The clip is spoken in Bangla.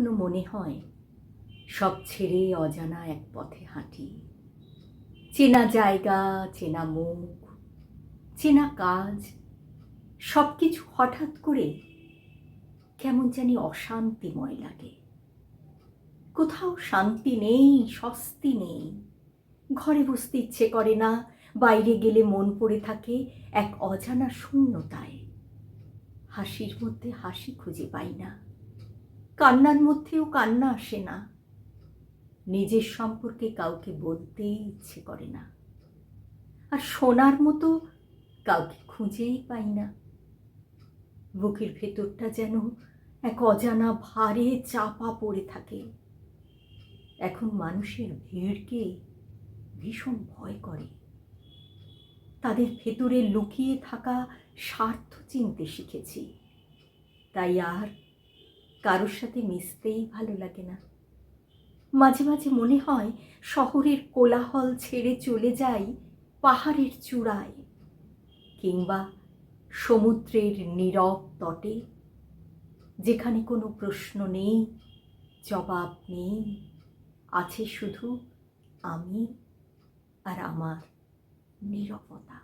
কখনো মনে হয় সব ছেড়ে অজানা এক পথে হাঁটি, চেনা জায়গা, চেনা মুখ, চেনা কাজ, সব কিছু হঠাৎ করে কেমন জানি অশান্তিময় লাগে। কোথাও শান্তি নেই, স্বস্তি নেই। ঘরে বসতে ইচ্ছে করে না, বাইরে গেলে মন পড়ে থাকে এক অজানা শূন্যতায়। হাসির মধ্যে হাসি খুঁজে পাই না, কান্নার মধ্যেও কান্না আসে না। নিজের সম্পর্কে কাউকে বলতেই ইচ্ছে করে না, আর শোনার মতো কাউকে খুঁজেই পাই না। বুকের ভেতরটা যেন এক অজানা ভারে চাপা পড়ে থাকে। এখন মানুষের ভিড়কে ভীষণ ভয় করে। তাদের ভেতরে লুকিয়ে থাকা স্বার্থ চিনতে শিখেছি, তাই আর কারোর সাথে মিশতেই ভালো লাগে না। মাঝে মাঝে মনে হয় শহরের কোলাহল ছেড়ে চলে যাই পাহাড়ের চূড়ায়, কিংবা সমুদ্রের নীরব তটে, যেখানে কোনো প্রশ্ন নেই, জবাব নেই, আছে শুধু আমি আর আমার নীরবতা।